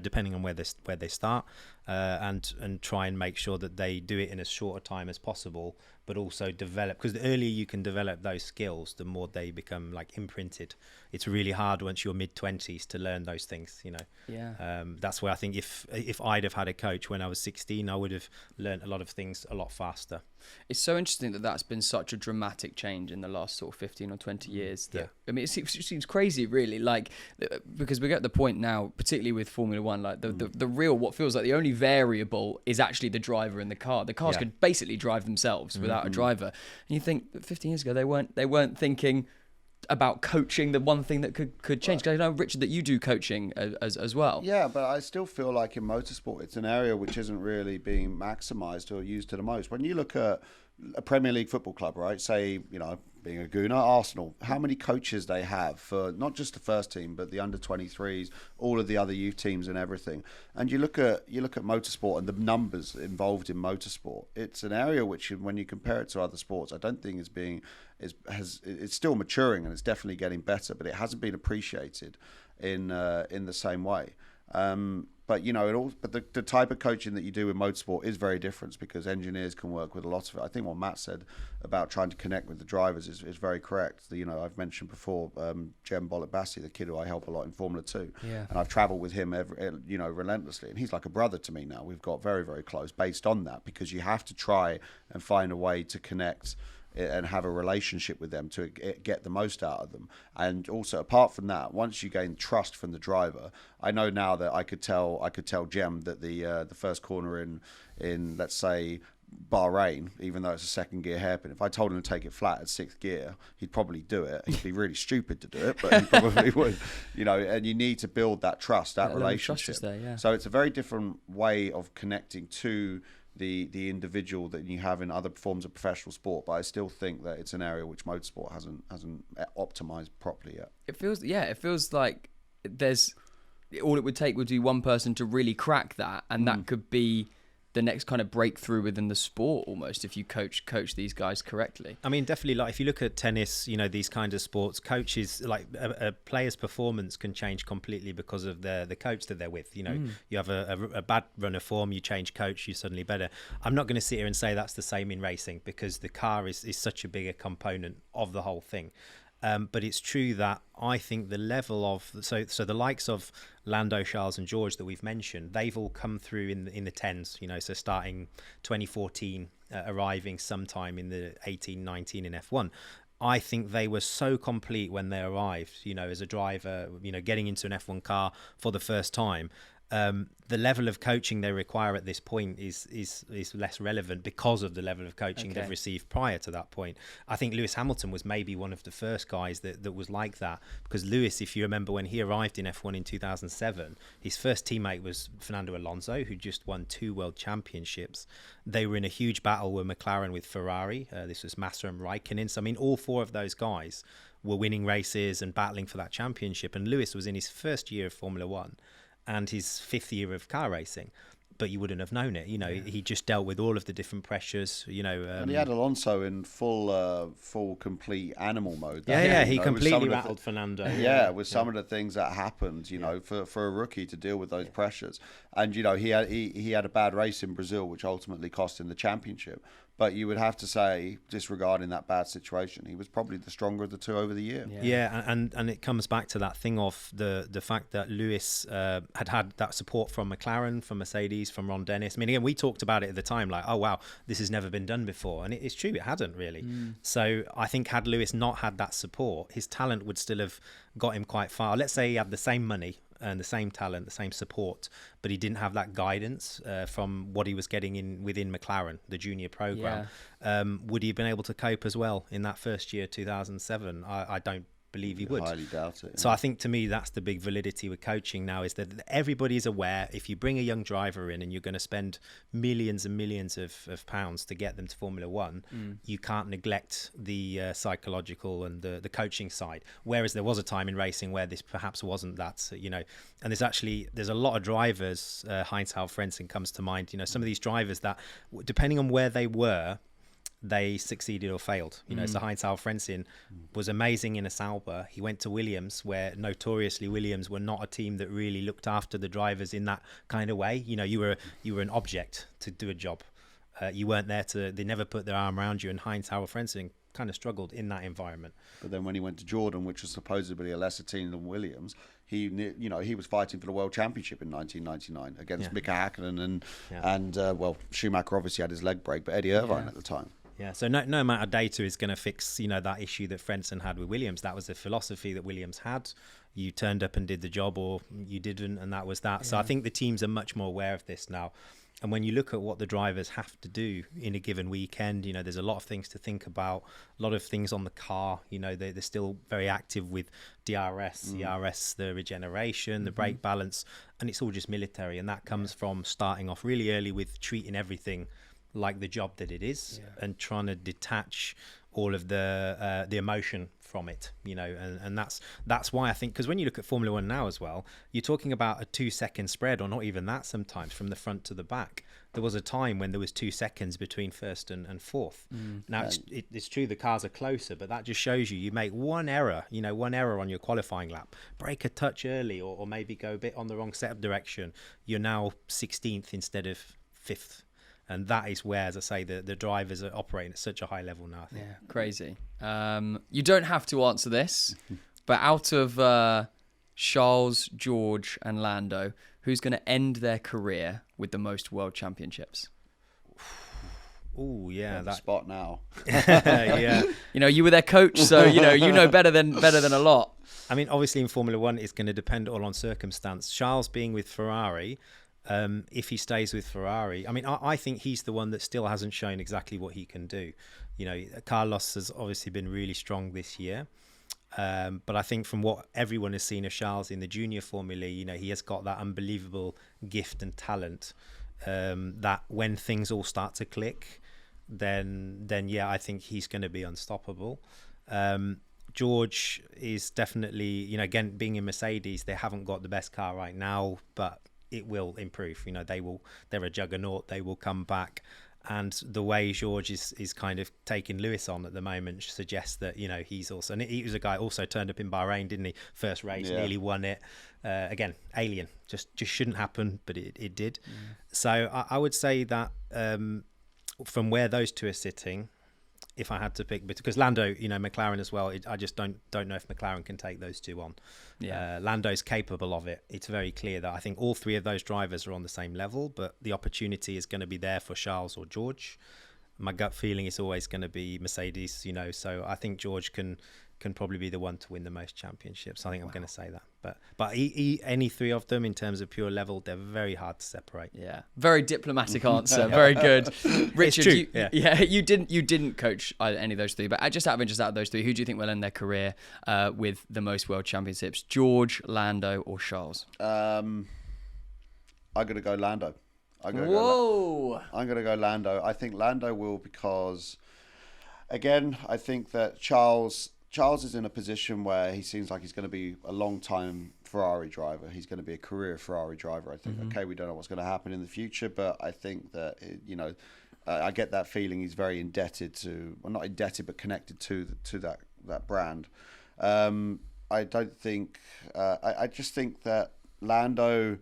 depending on where they start, and try and make sure that they do it in as short a time as possible, but also develop, because the earlier you can develop those skills, the more they become imprinted. It's really hard once you're mid-20s to learn those things. That's where I think if I'd have had a coach when I was 16, I would have learned a lot of things a lot faster. It's so interesting that's been such a dramatic change in the last sort of 15 or 20 years. It seems crazy, really, because we're at the point now, particularly with Formula One, the real, what feels like the only variable is actually the driver in the car. The cars could basically drive themselves without a driver. And you think 15 years ago they weren't thinking about coaching, the one thing that could change. Because I know, Richard, that you do coaching as well. Yeah, but I still feel like in motorsport it's an area which isn't really being maximised or used to the most. When you look at a Premier League football club, right, say, being a Gooner, Arsenal, how many coaches they have for not just the first team but the under 23s, all of the other youth teams and everything. And you look at motorsport and the numbers involved in motorsport. It's an area which, when you compare it to other sports, I don't think it's still maturing, and it's definitely getting better, but it hasn't been appreciated in the same way. But the type of coaching that you do in motorsport is very different, because engineers can work with a lot of it. I think what Matt said about trying to connect with the drivers is very correct. I've mentioned before Jem Bollick-Bassi, the kid who I help a lot in Formula 2, and I've travelled with him relentlessly, and he's like a brother to me now. We've got very, very close based on that, because you have to try and find a way to connect and have a relationship with them to get the most out of them. And also, apart from that, once you gain trust from the driver, I know now that I could tell Jem that the first corner in let's say Bahrain, even though it's a second gear hairpin, if I told him to take it flat at sixth gear, he'd probably do it. He'd be really stupid to do it, but he probably would. And you need to build that trust, that relationship. Trust is there, yeah. So it's a very different way of connecting to the individual that you have in other forms of professional sport, but I still think that it's an area which motorsport hasn't optimized properly yet. It feels like there's all it would take would be one person to really crack that, and that could be the next kind of breakthrough within the sport almost, if you coach these guys correctly. I mean, definitely, like if you look at tennis, these kind of sports, coaches, like a player's performance can change completely because of the coach that they're with. You have a bad run of form, you change coach, you're suddenly better. I'm not going to sit here and say that's the same in racing, because the car is such a bigger component of the whole thing. But it's true that I think the level of so the likes of Lando, Charles and George that we've mentioned, they've all come through in the tens, so starting 2014, arriving sometime in the 18-19 in F1. I think they were so complete when they arrived, as a driver, getting into an F1 car for the first time. The level of coaching they require at this point is less relevant because of the level of coaching they've received prior to that point. I think Lewis Hamilton was maybe one of the first guys that was like that, because Lewis, if you remember when he arrived in F1 in 2007, his first teammate was Fernando Alonso, who just won 2 world championships. They were in a huge battle with McLaren with Ferrari. This was Massa and Raikkonen. So I mean, all 4 of those guys were winning races and battling for that championship, and Lewis was in his first year of Formula One and his 5th year of car racing, but you wouldn't have known it. He just dealt with all of the different pressures. And he had Alonso in full complete animal mode. He completely rattled Fernando. With some of the things that happened, for a rookie to deal with those pressures. And he had a bad race in Brazil, which ultimately cost him the championship. But you would have to say, disregarding that bad situation, he was probably the stronger of the 2 over the year. And it comes back to that thing of the fact that Lewis had that support from McLaren, from Mercedes, from Ron Dennis. I mean, again, we talked about it at the time, like, oh wow, this has never been done before, and it's true, it hadn't really. So I think had Lewis not had that support, his talent would still have got him quite far. Let's say he had the same money and the same talent, the same support, but he didn't have that guidance from what he was getting within McLaren, the junior program. Would he have been able to cope as well in that first year, 2007? I don't believe he would. Highly doubt it. So I think, to me, that's the big validity with coaching now, is that everybody's aware if you bring a young driver in and you're going to spend millions and millions of pounds to get them to Formula One, you can't neglect the psychological and the coaching side. Whereas there was a time in racing where this perhaps wasn't that, and there's a lot of drivers, Heinz-Harald Frentzen comes to mind, some of these drivers that, depending on where they were, they succeeded or failed. So Heinz-Harald Frentzen was amazing in a Sauber. He went to Williams, where notoriously Williams were not a team that really looked after the drivers in that kind of way. You were an object to do a job. You weren't there they never put their arm around you, and Heinz-Harald Frentzen kind of struggled in that environment. But then when he went to Jordan, which was supposedly a lesser team than Williams, he was fighting for the world championship in 1999 against Mika Hakkinen and Schumacher obviously had his leg break, but Eddie Irvine at the time. Yeah, so no amount of data is going to fix, that issue that Frentzen had with Williams. That was the philosophy that Williams had. You turned up and did the job, or you didn't, and that was that. Yeah. So I think the teams are much more aware of this now. And when you look at what the drivers have to do in a given weekend, there's a lot of things to think about, a lot of things on the car. They're still very active with DRS, ERS, the regeneration, the brake balance, and it's all just military. And that comes from starting off really early with treating everything like the job that it is, and trying to detach all of the emotion from it, and that's why I think, because when you look at Formula One now as well, you're talking about a 2-second spread, or not even that sometimes, from the front to the back. There was a time when there was 2 seconds between first and fourth. Now it's true the cars are closer, but that just shows you make one error on your qualifying lap, break a touch early, or maybe go a bit on the wrong setup direction, you're now 16th instead of 5th. And that is where, as I say, the drivers are operating at such a high level now. I think. Yeah, crazy. You don't have to answer this, but out of Charles, George, and Lando, who's going to end their career with the most world championships? Oh yeah, that spot now. Yeah. You know, you were their coach, so you know better than a lot. I mean, obviously in Formula One, it's going to depend all on circumstance. Charles being with Ferrari, if he stays with Ferrari, I mean, I think he's the one that still hasn't shown exactly what he can do. You know, Carlos has obviously been really strong this year. But I think from what everyone has seen of Charles in the junior Formula, you know, he has got that unbelievable gift and talent that when things all start to click, then yeah, I think he's going to be unstoppable. George is definitely, you know, again, being in Mercedes, they haven't got the best car right now, but it will improve. You know, they're a juggernaut. They will come back. And the way George is kind of taking Lewis on at the moment suggests that, you know, he's also, and he was a guy also turned up in Bahrain, didn't he? First race, nearly won it. Again, alien, just shouldn't happen, but it did. So I would say that from where those two are sitting, if I had to pick, because Lando, you know, McLaren as well, I just don't know if McLaren can take those two on. Lando's capable of it. It's very clear that I think all three of those drivers are on the same level, but the opportunity is going to be there for Charles or George. My gut feeling is always going to be Mercedes, you know, so I think George can probably be the one to win the most championships. I think I'm going to say that. But any three of them in terms of pure level, they're very hard to separate. Yeah, very diplomatic answer. Very good, Richard. You didn't coach any of those three, but just out of interest, out of those three, who do you think will end their career with the most world championships? George, Lando, or Charles? I'm gonna go Lando. I'm gonna go Lando. I think Lando will because, again, I think that Charles is in a position where he seems like he's going to be a long-time Ferrari driver. He's going to be a career Ferrari driver. I think, okay, we don't know what's going to happen in the future, but I think that, you know, I get that feeling he's very indebted to, well, not indebted, but connected to that brand. I don't think, I just think that Lando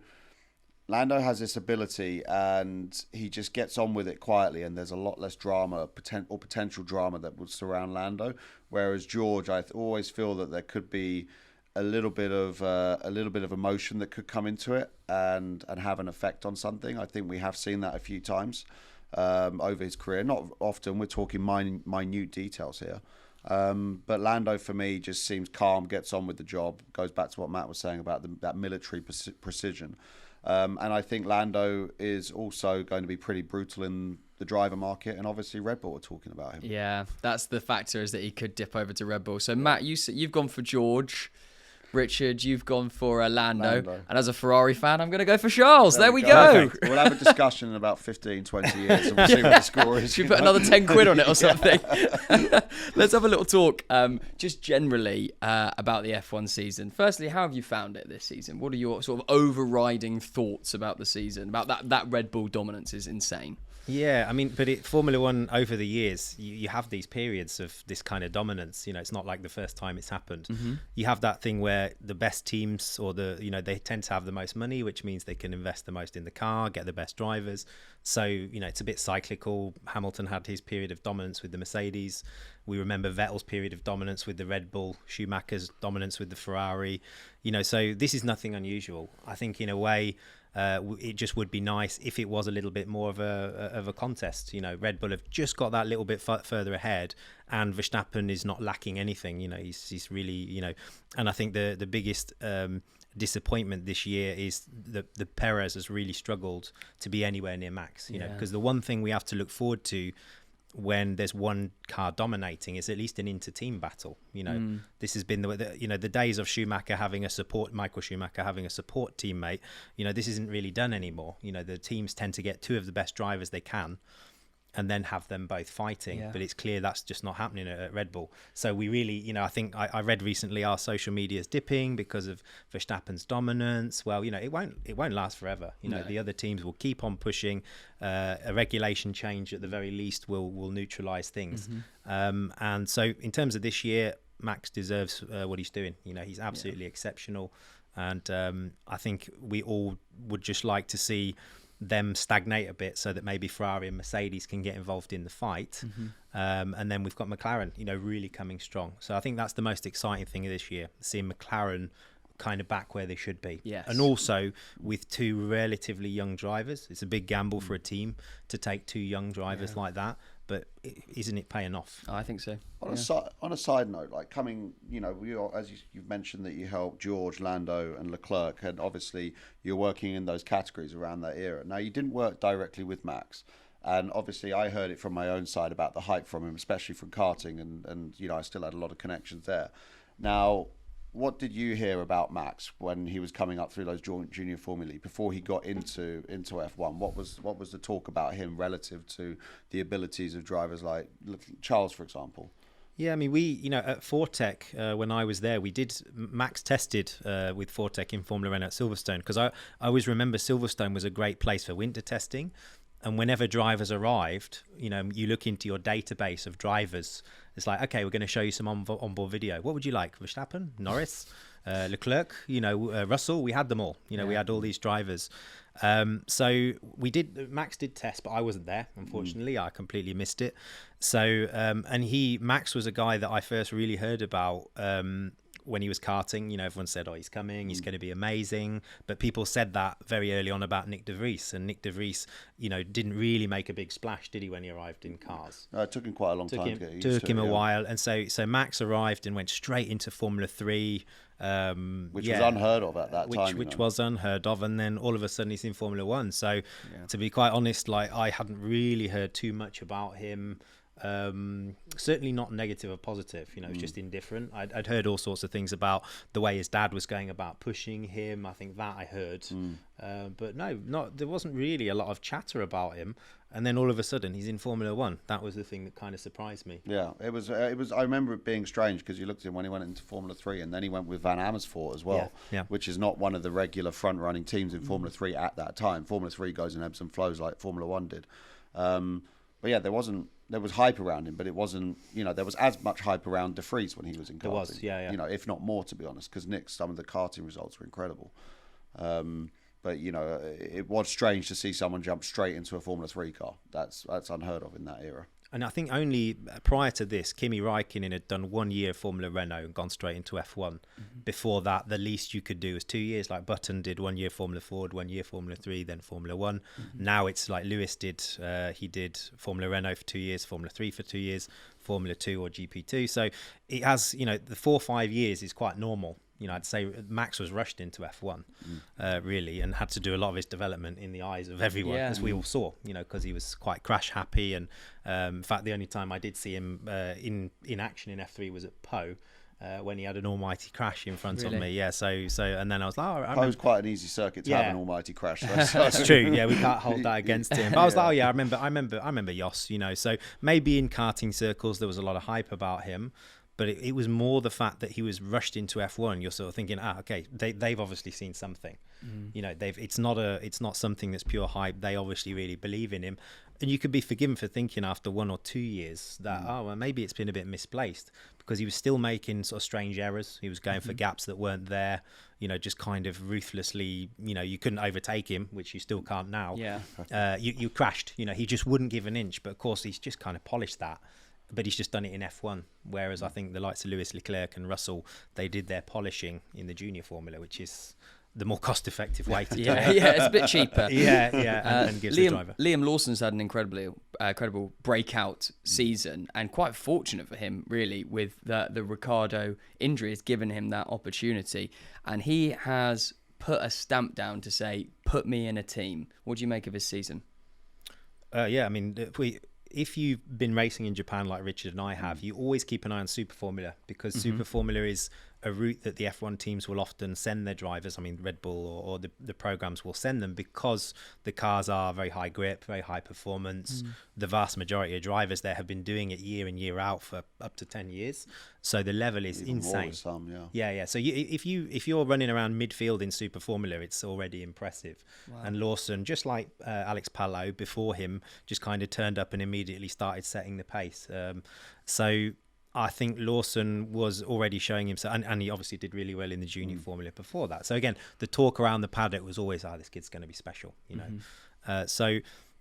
has this ability and he just gets on with it quietly, and there's a lot less drama, potential drama that would surround Lando. Whereas George, I always feel that there could be a little bit of emotion that could come into it and have an effect on something. I think we have seen that a few times over his career. Not often. We're talking minute details here. But Lando, for me, just seems calm, gets on with the job, goes back to what Matt was saying about that military precision. And I think Lando is also going to be pretty brutal in the driver market, and obviously Red Bull are talking about him. Yeah, that's the factor, is that he could dip over to Red Bull. So Matt, you've gone for George. Richard, you've gone for Lando. And as a Ferrari fan, I'm going to go for Charles. There we go. We'll have a discussion in about 15, 20 years and we'll see what the score is. Should we put another 10 quid on it or something? Let's have a little talk just generally about the F1 season. Firstly, how have you found it this season? What are your sort of overriding thoughts about the season? About that Red Bull dominance is insane. Yeah, I mean, but Formula One, over the years, you have these periods of this kind of dominance. You know, it's not like the first time it's happened. You have that thing where the best teams, or they tend to have the most money, which means they can invest the most in the car, get the best drivers. So, you know, it's a bit cyclical. Hamilton had his period of dominance with the Mercedes. We remember Vettel's period of dominance with the Red Bull, Schumacher's dominance with the Ferrari. You know, so this is nothing unusual. I think in a way, it just would be nice if it was a little bit more of a contest. You know, Red Bull have just got that little bit further ahead, and Verstappen is not lacking anything. You know, he's really, you know, and I think the biggest disappointment this year is the Perez has really struggled to be anywhere near Max. You know, because the one thing we have to look forward to when there's one car dominating is at least an inter-team battle. You know, this has been the days of Michael Schumacher having a support teammate. You know, this isn't really done anymore. You know, the teams tend to get two of the best drivers they can and then have them both fighting. But it's clear that's just not happening at Red Bull. So we really, you know, I think I read recently our social media is dipping because of Verstappen's dominance. Well, you know, it won't last forever. You know, the other teams will keep on pushing. A regulation change at the very least will neutralize things. And so in terms of this year, Max deserves what he's doing. You know, he's absolutely exceptional. And I think we all would just like to see them stagnate a bit so that maybe Ferrari and Mercedes can get involved in the fight. And then we've got McLaren, you know, really coming strong. So I think that's the most exciting thing of this year, seeing McLaren kind of back where they should be. Yes. And also with two relatively young drivers, it's a big gamble for a team to take two young drivers like that. But isn't it paying off? I think so. On a side note, like coming, as you've mentioned that you helped George, Lando, and Leclerc, and obviously you're working in those categories around that era. Now, you didn't work directly with Max, and obviously I heard it from my own side about the hype from him, especially from karting, and I still had a lot of connections there. Now, what did you hear about Max when he was coming up through those junior formulae before he got into F1? What was the talk about him relative to the abilities of drivers like Charles, for example? Yeah, I mean, we, at Fortec, when I was there, Max tested with Fortec in Formula Renault at Silverstone, because I always remember Silverstone was a great place for winter testing. And whenever drivers arrived, you look into your database of drivers. It's like, okay, we're going to show you some onboard video. What would you like? Verstappen, Norris, Leclerc, Russell. We had them all. We had all these drivers. So Max did test, but I wasn't there, unfortunately. I completely missed it. So, Max was a guy that I first really heard about when he was karting. Everyone said, he's coming, he's going to be amazing. But people said that very early on about Nick de Vries. And Nick de Vries, didn't really make a big splash, did he, when he arrived in cars? It took him quite a long time to get used to it. Took him a while. And so Max arrived and went straight into Formula 3. Which was unheard of at that time. Which was unheard of. And then all of a sudden he's in Formula 1. So to be quite honest, I hadn't really heard too much about him. Certainly not negative or positive, it was just indifferent. I'd heard all sorts of things about the way his dad was going about pushing him. I think that I heard, but there wasn't really a lot of chatter about him. And then all of a sudden he's in Formula 1. That was the thing that kind of surprised me. Yeah, it was. I remember it being strange because you looked at him when he went into Formula 3, and then he went with Van Amersfoort as well, which is not one of the regular front running teams in Formula 3 at that time. Formula 3 goes in ebbs and flows like Formula 1 did. But yeah, there was hype around him, but it wasn't, there was as much hype around de Vries when he was in karting. There was, if not more, to be honest, because some of the karting results were incredible. But, it was strange to see someone jump straight into a Formula 3 car. That's unheard of in that era. And I think only prior to this, Kimi Räikkönen had done 1 year Formula Renault and gone straight into F1. Before that, the least you could do was 2 years. Like Button did 1 year Formula Ford, 1 year Formula 3, then Formula 1. Now it's like Lewis did. He did Formula Renault for 2 years, Formula 3 for 2 years, Formula 2 or GP2. So it has, the 4 or 5 years is quite normal. I'd say Max was rushed into F1, really, and had to do a lot of his development in the eyes of everyone, as we all saw, because he was quite crash happy. And in fact, the only time I did see him in action in F3 was at Po, when he had an almighty crash in front of me. Yeah, so and then I was like, Po's quite an easy circuit to have an almighty crash. That's true. Yeah, we can't hold that against him. But I was like, I remember Jos. So maybe in karting circles there was a lot of hype about him. But it was more the fact that he was rushed into F1. You're sort of thinking, okay, they've obviously seen something. It's not something that's pure hype. They obviously really believe in him, and you could be forgiven for thinking after 1 or 2 years that maybe it's been a bit misplaced, because he was still making sort of strange errors. He was going for gaps that weren't there. Just kind of ruthlessly. You couldn't overtake him, which you still can't now. Yeah. You crashed. He just wouldn't give an inch. But of course, he's just kind of polished that. But he's just done it in F1, whereas I think the likes of Lewis, Leclerc and Russell, they did their polishing in the junior formula, which is the more cost-effective way to do it. Yeah, it's a bit cheaper. And gives the driver. Liam Lawson's had an incredible breakout season, and quite fortunate for him, really, with the Ricciardo injury has given him that opportunity, and he has put a stamp down to say, put me in a team. What do you make of his season? If you've been racing in Japan like Richard and I have, you always keep an eye on Super Formula, because Super Formula is a route that the F1 teams will often send their drivers. I mean, Red Bull or the programs will send them, because the cars are very high grip, very high performance. The vast majority of drivers there have been doing it year in, year out for up to 10 years. So the level is even insane. Yeah. So if you're running around midfield in Super Formula, it's already impressive. Wow. And Lawson, just like Alex Palou before him, just kind of turned up and immediately started setting the pace. So I think Lawson was already showing himself, and he obviously did really well in the junior formula before that. So again, the talk around the paddock was always, this kid's going to be special, So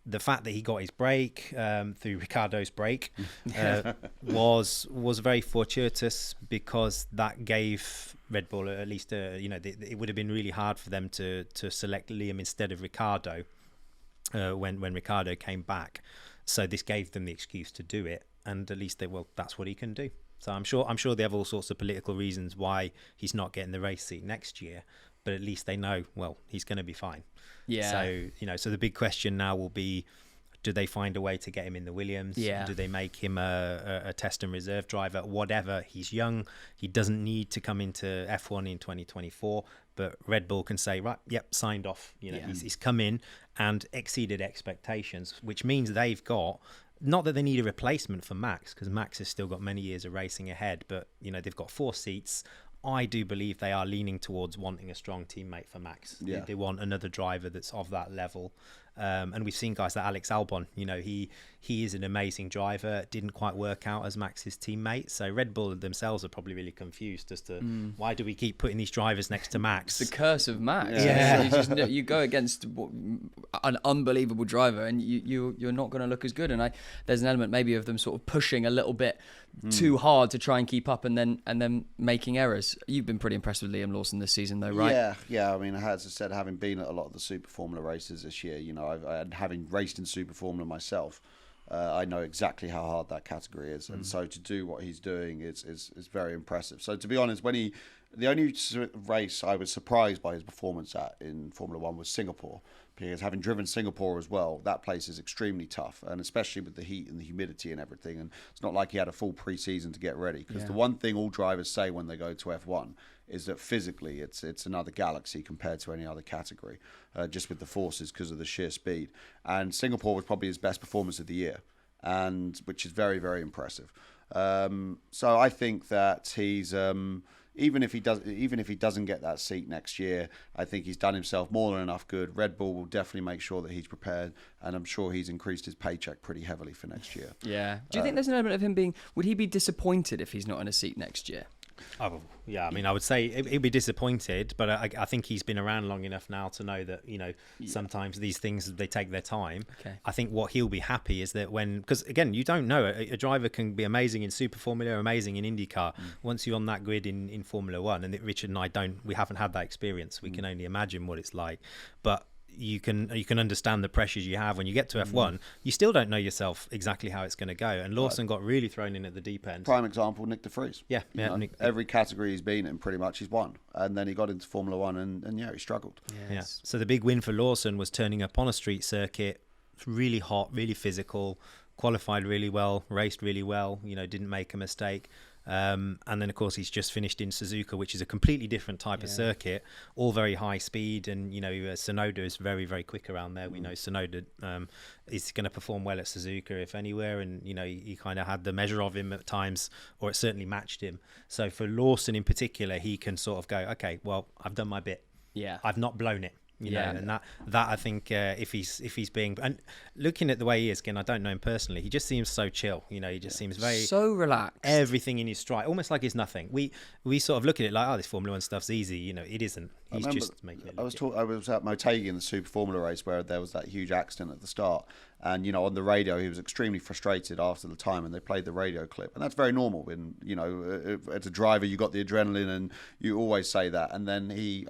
the fact that he got his break through Ricciardo's break was very fortuitous, because that gave Red Bull, at least, it would have been really hard for them to select Liam instead of Ricciardo when Ricciardo came back. So this gave them the excuse to do it, and at least that's what he can do. So I'm sure they have all sorts of political reasons why he's not getting the race seat next year, but at least they know, well, he's going to be fine. Yeah. So, so the big question now will be, do they find a way to get him in the Williams? Yeah. Do they make him a test and reserve driver? Whatever. He's young. He doesn't need to come into F1 in 2024. But Red Bull can say, right, yep, signed off. He's come in and exceeded expectations, which means they've got, not that they need a replacement for Max, because Max has still got many years of racing ahead, but they've got 4 seats. I do believe they are leaning towards wanting a strong teammate for Max. Yeah. They want another driver that's of that level. And we've seen guys like Alex Albon. He is an amazing driver. Didn't quite work out as Max's teammate. So Red Bull themselves are probably really confused as to why do we keep putting these drivers next to Max? The curse of Max. Yeah. You go against an unbelievable driver, and you're not going to look as good. And there's an element maybe of them sort of pushing a little bit too hard to try and keep up, and then making errors. You've been pretty impressed with Liam Lawson this season, though, right? Yeah. I mean, as I said, having been at a lot of the Super Formula races this year, having raced in Super Formula myself, I know exactly how hard that category is, and so to do what he's doing is very impressive. So to be honest, the only race I was surprised by his performance in Formula One was Singapore, because having driven Singapore as well, that place is extremely tough, and especially with the heat and the humidity and everything. And it's not like he had a full pre-season to get ready, because the one thing all drivers say when they go to F1 is that physically it's another galaxy compared to any other category, just with the forces because of the sheer speed. And Singapore was probably his best performance of the year, and which is very, very impressive. So I think that he's even if he doesn't get that seat next year, I think he's done himself more than enough good. Red Bull will definitely make sure that he's prepared, and I'm sure he's increased his paycheck pretty heavily for next year. Yeah. Do you think there's an element of him would he be disappointed if he's not in a seat next year? Oh, yeah. I mean, I would say he'd be disappointed, but I think he's been around long enough now to know that, sometimes these things, they take their time. Okay. I think what he'll be happy is that because again, you don't know, a driver can be amazing in Super Formula, amazing in IndyCar. Once you're on that grid in Formula One, and Richard and I we haven't had that experience. We can only imagine what it's like. But you can understand the pressures you have when you get to F1. You still don't know yourself exactly how it's going to go, and Lawson got really thrown in at the deep end. Prime example, Nick de Vries. Nick, every category he's been in, pretty much he's won, and then he got into Formula One, and he struggled. Yes. So the big win for Lawson was turning up on a street circuit, really hot, really physical, qualified really well, raced really well, didn't make a mistake. And then, of course, he's just finished in Suzuka, which is a completely different type of circuit, all very high speed. And, Tsunoda is very, very quick around there. We know Tsunoda is going to perform well at Suzuka, if anywhere. And, he kind of had the measure of him at times, or it certainly matched him. So for Lawson in particular, he can sort of go, okay, well, I've done my bit. Yeah. I've not blown it. And that I think if he's being, and looking at the way he is, again, I don't know him personally, he just seems so chill. He just seems so relaxed. Everything in his stride, almost like it's nothing. We sort of look at it like, this Formula One stuff's easy. It isn't. He's just making it. I was at Motegi in the Super Formula race where there was that huge accident at the start, and on the radio he was extremely frustrated after the time, and they played the radio clip, and that's very normal. When as a driver, you got the adrenaline, and you always say that. And then he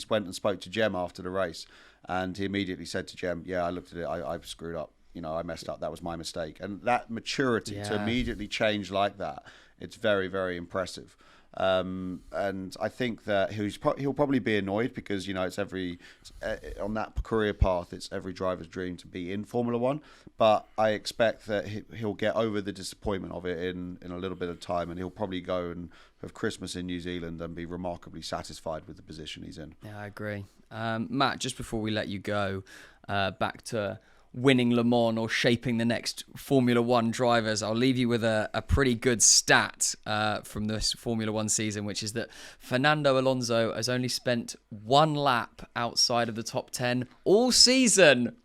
went and spoke to Jem after the race, and he immediately said to Jem, "Yeah, I looked at it. I screwed up. I messed up. That was my mistake." And that maturity to immediately change like that, it's very, very impressive. And I think that he'll probably be annoyed, because it's on that career path, it's every driver's dream to be in Formula One. But I expect that he'll get over the disappointment of it in a little bit of time, and he'll probably go and have Christmas in New Zealand and be remarkably satisfied with the position he's in. Yeah, I agree. Matt, just before we let you go, back to winning Le Mans or shaping the next Formula One drivers, I'll leave you with a pretty good stat from this Formula One season, which is that Fernando Alonso has only spent one lap outside of the top 10 all season.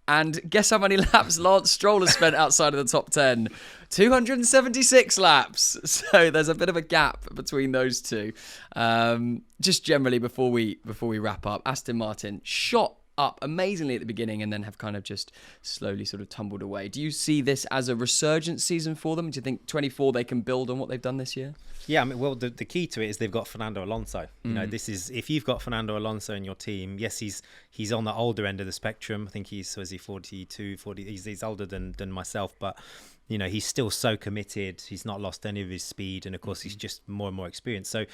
And guess how many laps Lance Stroll has spent outside of the top 10? 276 laps. So there's a bit of a gap between those two. Just generally, before we wrap up, Aston Martin shot up amazingly at the beginning and then have kind of just slowly sort of tumbled away. Do you see this as a resurgence season for them? Do you think 24 they can build on what they've done this year? Yeah, I mean, well, the key to it is they've got Fernando Alonso. You know, this is, if you've got Fernando Alonso in your team, yes, he's on the older end of the spectrum. I think he's 42, 40. He's older than myself, but you know, he's still so committed. He's not lost any of his speed, and of course, he's just more and more experienced. So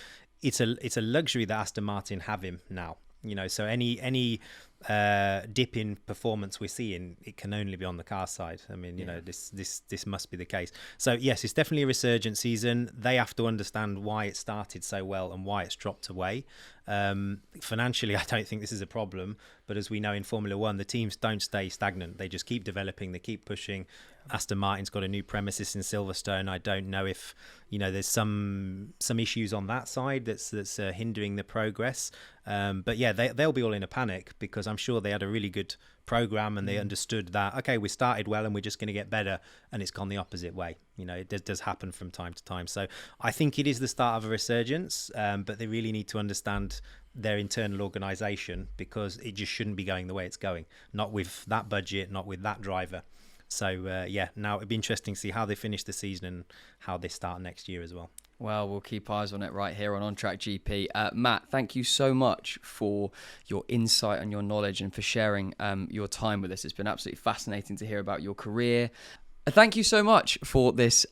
it's a luxury that Aston Martin have him now. You know, so any dip in performance we're seeing, it can only be on the car side. I mean, you know, this must be the case. So yes, it's definitely a resurgent season. They have to understand why it started so well and why it's dropped away. Financially, I don't think this is a problem, but as we know in Formula One, the teams don't stay stagnant. They just keep developing, they keep pushing. Aston Martin's got a new premises in Silverstone. I don't know if, you know, there's some issues on that side that's hindering the progress. But yeah, they'll be all in a panic because I'm sure they had a really good program and they understood that, okay, we started well and we're just going to get better, and it's gone the opposite way. You know, it does happen from time to time. So I think it is the start of a resurgence, but they really need to understand their internal organisation, because it just shouldn't be going the way it's going. Not with that budget, not with that driver. So yeah, now it'd be interesting to see how they finish the season and how they start next year as well. Well, we'll keep eyes on it right here on Track GP. Matt, thank you so much for your insight and your knowledge and for sharing your time with us. It's been absolutely fascinating to hear about your career. Thank you so much for this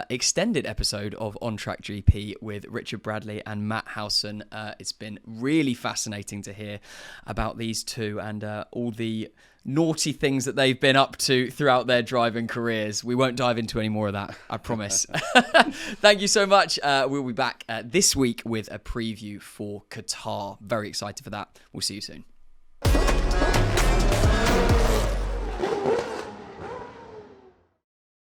extended episode of On Track GP with Richard Bradley and Matt Howson. It's been really fascinating to hear about these two and all the naughty things that they've been up to throughout their driving careers. We won't dive into any more of that, I promise. Thank you so much. We'll be back this week with a preview for Qatar. Very excited for that. We'll see you soon.